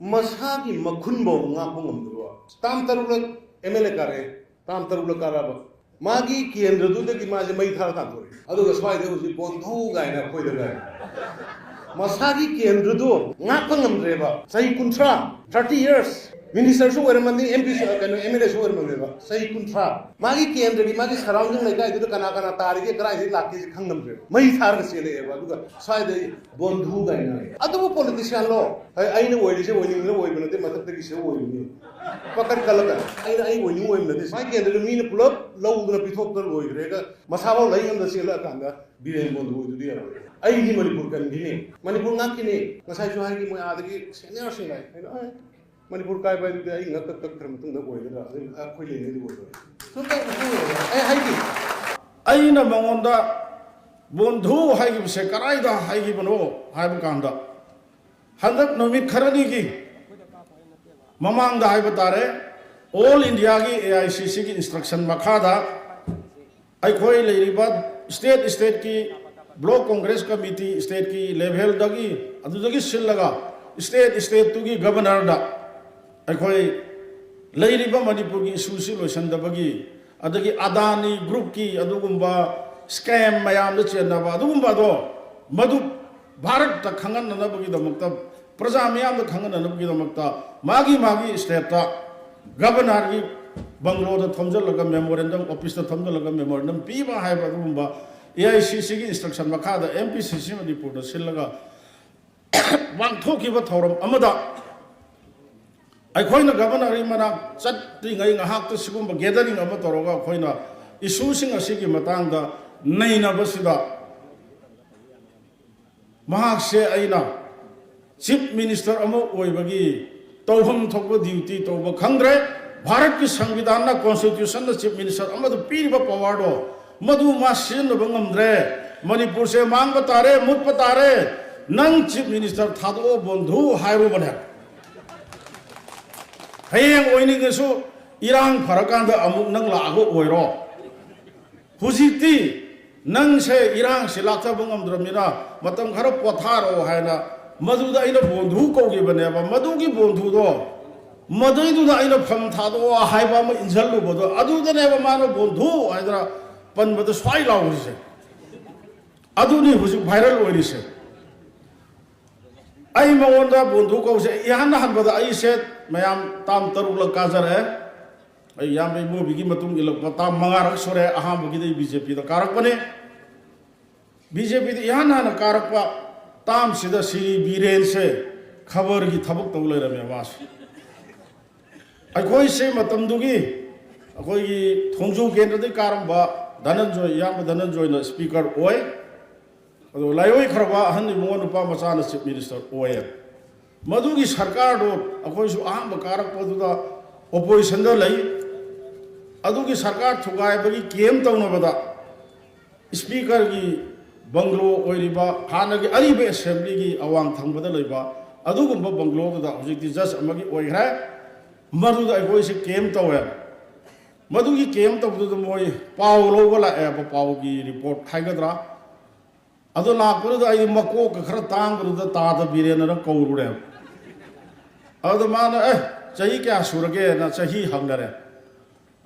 Masagi Makunbo Napungum, Tam Tarula, Emele Kare, Tam Tarula Karaba, Magi Kiendra do the Gimaja Maitha Tantori. Otherwise, why there was a Bontu guy and a Poida. Masagi Kiendra do, Napangam Reva, Sai Kuntra, 30 years. Minister who were among the MPs and MLS who were among Sai Kuntra. Magi Kiendra, Magi surrounding the guy to the Kanakana Target, Krai, Laki Kangam. Maitha Sele, Sai Bontu guy. Other politician law. I know what is when you know when the mother is showing. Pakat Kalaka, I when you win this. I can't mean a pull up, low than a bit of the Loy, Masao lay on the Silla Kanga, being Bondu to the other. I give Manipur can be Manipur Nakini, Masai Hagi, my other senior singer. Manipur Kai by the Inga from the way that I quit in the water. So I know Monda Bondu Hagi Sekaraida Hagi Bono, Habakanda. Handak Nomit Karanigi Mamang the Hibatare, all India AICC instruction Makada, I call Ladybud, state ki, block congress committee, state ki, level dagi, Adudagi Silaga, state to give governor da. I call Ladybud Manipugi, Susil, Sandabagi, Adagi Adani, group ki, Adugumba, scam, Mayam, the Chenava, Adugumba do, Madu. Bharat तक खंगन ननबगी दमकता प्रजा मियाम the खंगन ननबगी दमकता मागी मागी state ता governor की bungalow the थमजल लगा memorandum office the थमजल लगा memorandum पीबा हाइबा दुबा एआईसीसी की इंस्ट्रक्शन मखा द एमपीसीसी मणिपुर द सिलगा वांगथोकी ब थौरम अमदा अखोइना गवर्नर मना चत्रिङै ngahak त सिगुम गेदरिंग अम तोरगा अखोइना इशू सिंग असिगी मतंग द नैनबसिदा Mahakse aina chief minister amo oibagi tawham thokba duty tawba khangre bharat ki samvidhan na constitution na chief minister amadu piriba power do madu masin bangamdre manipur se mangba tare mutpa tare nang chief minister thado bondhu hairu bane hayeng oining su irang pharakanda amuk nang lago oiro hujiti nang se irang silakta bangam dramina matam khara potharo haina maduda ina bondhu ko gi bane ba madu gi bondhu do madai du da ina pham tha do haiba ma injal lu bodo adu da ne ba ma no bondhu haidra pan bado swai law se adu ni huju viral oi se ai ma onda bondhu ko se ihan han bada ai se mayam tam taruk la kajare ai yam be mo bigi matung ilak tam mangarak sore aham bagi dei BJP da karak bane BJP the यहाँ ना कारकपा ताम सिदा श्री बीरेन से खबर की थबक तौल रमे वास अखोई से मतम दुगी अखोई की थोंजू केंद्र दे कारंबा धनंजय याम धनंजय न स्पीकर ओय अदो लायोय खरबा हन मोन उपा मचा न चीफ मिनिस्टर ओय मधुगी सरकार दो अखोई सु आम कारक पदुदा ओपोजिशन द लई अदुगी सरकार थुगाय बगी केम तौन बदा स्पीकर की बंगलो ओइरिबा हानगी अरिबे असेंबली की अवांग थंगबदा लइबा अदुगुंबा बंगलो दा हुजिकि जज अमगी ओइग्रा मरुदा अगोइसे केम तौवे मधुगी केम तबदु मोय पाव लोबला ए पाव की रिपोर्ट खाइगद्रा अदो लापुरदा आई मको खरा तांगरुदा तादा बिरेन न कौरुरे अदो मान ए चही क्या सुरगे न चही हंगरे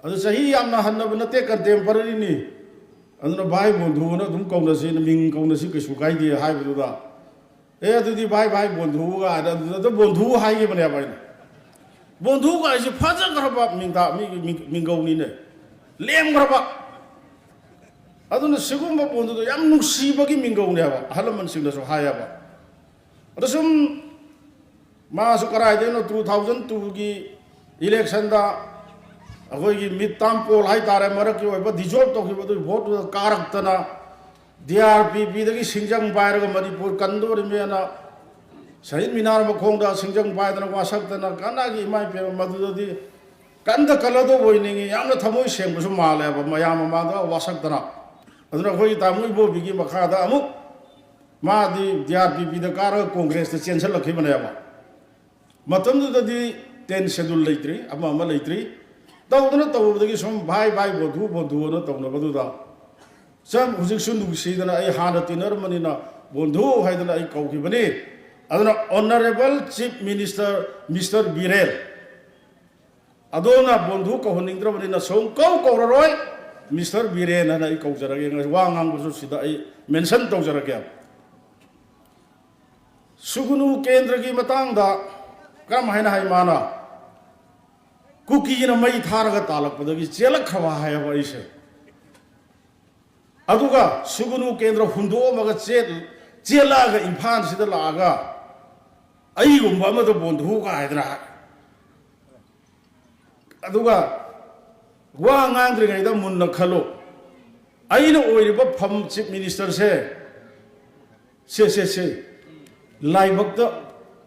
अदो चही यामना हन्नब नते कंटेम्पररी नि अदुना भाई बंधु न दुम कौनसी मिंग कौनसी कछु काइदे हाइबदुदा ए अदुदी भाई भाई बंधु गा अदुदा बंधु हाइगे बने भाई बंधु गा इसे फजा गरबा मिंगा मिंगौनी ने लेम गरबा अदुना सिगुम बंधु याम नुसीबगी मिंगौने बा हलमन सिंगसु हायाबा अदसुम मासु कराइदे न 2002 की इलेक्शन दा अखोई की मिताम पोल हाई तारे मरक की ओइबा डिजॉल्व तोखिबा दु वोट कारक्तना DRPP दगी सिंजंग बायरग मणिपुर कंदोर मेना शहीद मिनार मखोंदा सिंजंग बायदना वासक्तना कानागी इमाय पे मदुदि कंद कलदो बोइनिंगी यामना थमोय सेंबसु माले बा मयाम मादा वासक्तना अदुना खोई तामुई बो बिगी मखादा अमुक मादी DRPP द कार कांग्रेस द चेंसल लखिबने बा मतमदुदि 10 शेड्यूल लेत्रि अमा लेत्रि तौदना तौबदगी सम भाई भाई बंधु न तौना बदुदा सम हुजिक सुन दुसीदना आई हाना तिनर मनिना बंधु हाइदना आई कौखिबने aduna Honorable Chief Minister Mr. Birel adona bondhu ko honingdra bani na song ko roi Mr. Birel na i ko jara ge wa ngang bu sida ai mention to jara ge sugunu kendra gi matang da kam haina hai mana kuki na mai tharaga talak padagi chelak khawa hai ba ise aduga sugunu kendra hundo maga chela ga imphal sida laga ai gumba ma do bondhu ga haidra aduga wa ngangri ga da munna khalo ai no oiriba pham chief minister se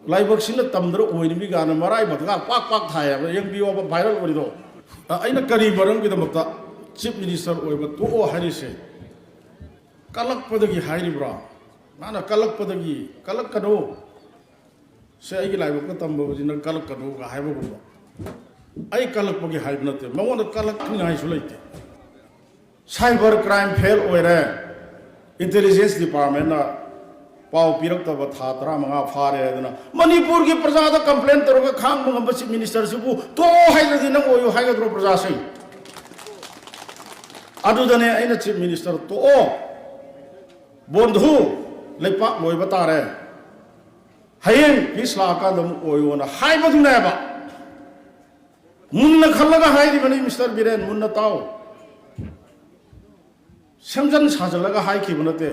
laibak sina tamdra oirimi ga na marai batga pak thai ba yang bi oba viral orido aina kari barang bi da makta chief minister oiba to o hari se kalak padagi hairi bra mana kalak padagi kalak kano se ai laibak ta tambo jina kalak kano ga haiba gumba ai kalak pagi haib nate mawon kalak ngai sulaite cyber crime fail oire intelligence department na pau pirak ta ba tha tara manga phare aduna manipur ki praja da complaint taro ga khang manga chief minister sibu to haida din oyo haiga dro praja sai adu dane aina chief minister to o bondhu lepa loi ba tare hayem isla ka dam oyo na haiba du na ba munna khallaga hairi bani Mr. Biren munna tau samjan sajalaga hai ki bunate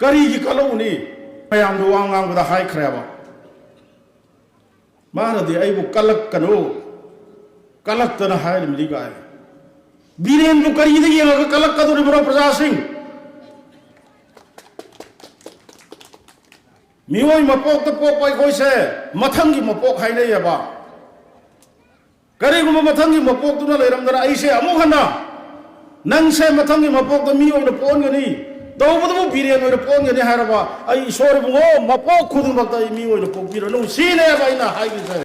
kari gi kaloni mayam do wangang da hai khreba mana de ai bu kalak kanu kalak tana hai mili ga Biren bu kari de gi kalak kadu ri bro praja singh mioi mapok ta pok pai koi se mathang gi mapok hai nei ba kari guma mathang gi mapok tu na leiram dara ai se amu khana nang se mathang gi mapok ta mi oi na pon ga ni do bu Biren oi na pon ga ni haraba ai isor bu ngo mapok khudung bakta mi oi na pok Biren no si ne ba ina hai gi se